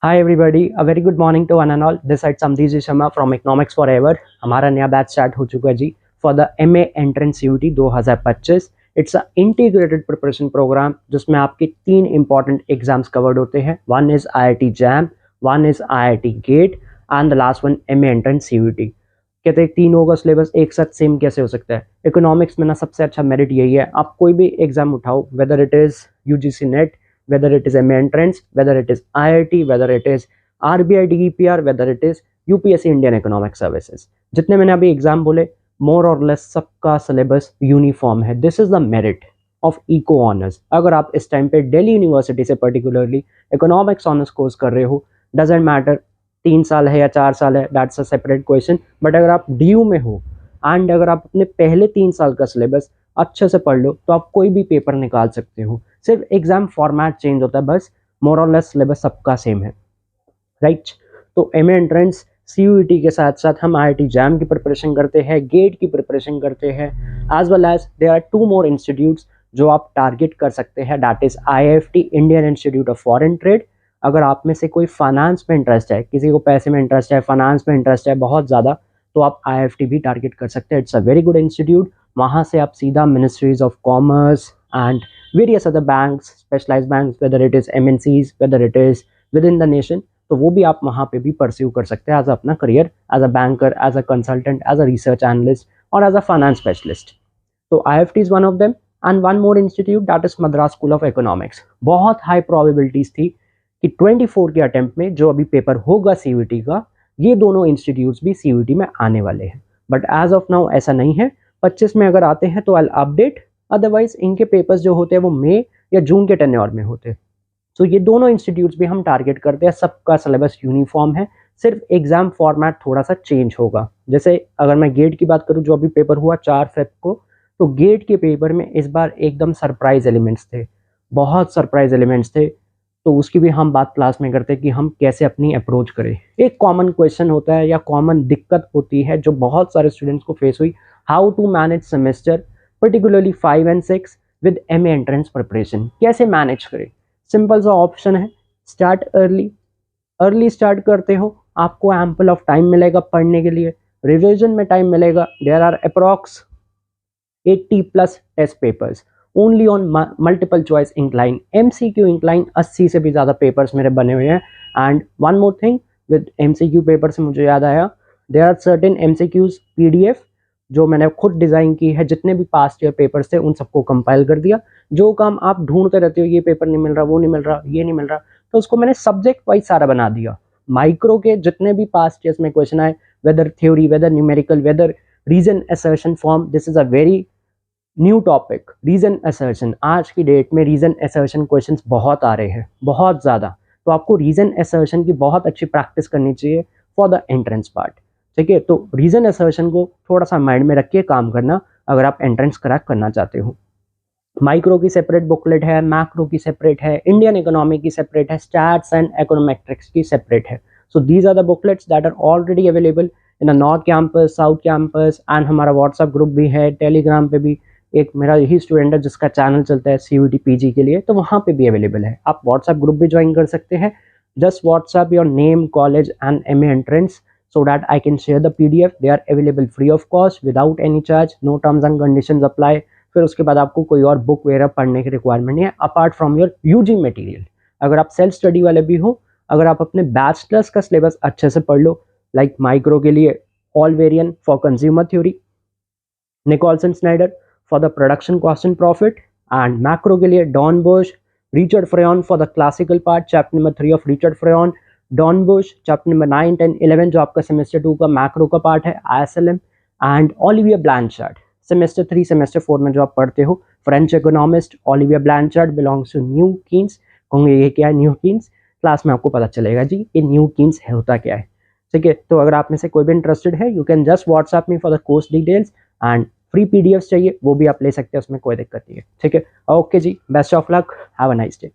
Hi everybody, a very good morning to one and all. This side Samdhi Sharma from Economics Forever. हमारा नया batch start हो चुका है जी for the MA entrance CUT 2025. It's a integrated preparation program जिसमें आपके तीन important exams covered होते हैं. One is IIT JAM, one is IIT GATE and the last one MA entrance CUT. कहते हैं तीनों का सिलेबस एक साथ सेम कैसे हो सकता है. इकोनॉमिक्स में ना सबसे अच्छा मेरिट यही है, आप कोई भी एग्जाम उठाओ, whether it is UGC net, whether it is MA entrance, whether it is IIT, whether it is RBI DEPR, whether it is UPSC Indian Economic Services. जितने मैंने अभी एग्जाम बोले मोर और लेस सबका सिलेबस यूनिफॉर्म है. This is the merit of eco honours. अगर आप इस टाइम पे दिल्ली यूनिवर्सिटी से पर्टिकुलरली इकोनॉमिक्स ऑनर्स कोर्स कर रहे हो, डजेंट मैटर 3 साल है या 4 साल है, that's a separate question. But अगर आप DU में हो एंड अगर आप अपने पहले 3 साल का सिलेबस अच्छे से पढ़ लो तो आप कोई भी पेपर निकाल सकते हो. सिर्फ एग्जाम फॉर्मेट चेंज होता है, बस मोर और लेस सिलेबस सबका सेम है, राइट. तो MA एंट्रेंस CUT के साथ साथ हम IIT जैम की प्रिपरेशन करते हैं, गेट की प्रिपरेशन करते हैं, as well as there are 2 more institutes जो आप टारगेट कर सकते हैं. That is IIFT Indian Institute of Foreign Trade. अगर आप में से कोई फाइनेंस में इंटरेस्ट है, किसी को पैसे में इंटरेस्ट है, फाइनेंस में इंटरेस्ट है बहुत ज़्यादा, तो आप IIFT भी टारगेट कर सकते हैं. It's a very good institute. वहाँ से आप सीधा ministries of commerce and various other banks, specialized banks, whether it is MNCs, whether it is within the nation, तो वो भी आप वहाँ पे भी परस्यू कर सकते हैं एज अपना career, as a banker, as a consultant, as a research analyst और एज अ फाइनेंस स्पेशलिस्ट. तो IIFT is one of them and one more institute that is Madras School of Economics. बहुत high probabilities थी कि 24 के attempt में जो अभी paper होगा CUT का, ये दोनों इंस्टीट्यूट्स भी CUT में आने वाले हैं. बट एज ऑफ नाउ ऐसा नहीं है. 25 में अगर आते हैं तो आई अपडेट, अदरवाइज इनके पेपर्स जो होते हैं वो मई या जून के टेन्योर में होते हैं. तो ये दोनों इंस्टीट्यूट्स भी हम टारगेट करते हैं. सबका सिलेबस यूनिफॉर्म है, सिर्फ एग्जाम फॉर्मेट थोड़ा सा चेंज होगा. जैसे अगर मैं गेट की बात करूँ, जो अभी पेपर हुआ 4 फेब को, तो गेट के पेपर में इस बार एकदम सरप्राइज एलिमेंट्स थे, बहुत सरप्राइज एलिमेंट्स थे. तो उसकी भी हम बात क्लास में करते हैं कि हम कैसे अपनी अप्रोच करें. एक कॉमन क्वेश्चन होता है या कॉमन दिक्कत होती है जो बहुत सारे स्टूडेंट्स को फेस हुई, how to manage semester particularly 5 and 6 with MA entrance preparation. कैसे मैनेज करें. सिंपल सा ऑप्शन है, स्टार्ट अर्ली स्टार्ट करते हो, आपको एम्पल ऑफ टाइम मिलेगा पढ़ने के लिए, रिविजन में टाइम मिलेगा. There are approx 80+ test papers only on multiple choice incline. MCQ incline 80 से भी ज़्यादा पेपर्स मेरे बने हुए हैं. And one more thing, with MCQ paper से मुझे याद आया, there are certain MCQs PDF जो मैंने खुद डिज़ाइन की है. जितने भी पास्ट ईयर पेपर्स थे उन सबको कंपाइल कर दिया. जो काम आप ढूंढते रहते हो, ये पेपर नहीं मिल रहा, वो नहीं मिल रहा, ये नहीं मिल रहा, तो उसको मैंने सब्जेक्ट वाइज सारा बना दिया. माइक्रो के जितने भी पास्ट ईयर्स में क्वेश्चन आए, whether theory, whether numerical, whether reason assertion form, this is a very new topic. Reason assertion, आज की डेट में रीजन असर्शन क्वेश्चंस बहुत आ रहे हैं, बहुत ज़्यादा. तो आपको रीजन असर्शन की बहुत अच्छी प्रैक्टिस करनी चाहिए फॉर द एंट्रेंस पार्ट. ठीक है, तो रीजन असर्शन को थोड़ा सा माइंड में रख के काम करना अगर आप एंट्रेंस क्रैक करना चाहते हो. माइक्रो की सेपरेट बुकलेट है, मैक्रो की सेपरेट है, इंडियन इकोनॉमी की सेपरेट है, स्टैट्स एंड इकोनोमेट्रिक्स की सेपरेट है. So these are the booklets that are already available in the north campus, south campus and हमारा व्हाट्सएप ग्रुप भी है. टेलीग्राम पे भी एक मेरा यही स्टूडेंट है जिसका चैनल चलता है CUT PG के लिए, तो वहाँ पे भी अवेलेबल है. आप व्हाट्सएप ग्रुप भी ज्वाइन कर सकते हैं. Just WhatsApp your name, college and MA entrance so that I can share the PDF. They are available free of cost without any charge, no terms and conditions apply. फिर उसके बाद आपको कोई और बुक वगैरह पढ़ने की रिक्वायरमेंट नहीं है apart from your UG material. अगर आप सेल्फ स्टडी वाले भी हो, अगर आप अपने बैचलर्स का सिलेबस अच्छे से पढ़ लो, लाइक माइक्रो के लिए Hal Varian for consumer theory, Nicholson Snyder for the production cost and profit, and macro के लिए Dornbusch, Richard Froyen for the classical part, chapter number 3 of Richard Froyen, Dornbusch chapter number 9, 10, 11 जो आपका semester 2 का macro का part है, ISLM, and Olivier Blanchard semester 3 semester 4 में जो आप पढ़ते हो, French economist. Olivier Blanchard belongs to new Keynes. होंगे ये क्या है न्यू कीन्स, क्लास में आपको पता चलेगा जी ये न्यू कीन्स है होता क्या है. ठीक है, तो अगर आप में से कोई भी इंटरेस्टेड है, you can just WhatsApp me for the course details and free PDFs चाहिए वो भी आप ले सकते हैं, उसमें कोई दिक्कत नहीं है. ठीक है, ओके जी, best of luck, have a nice day.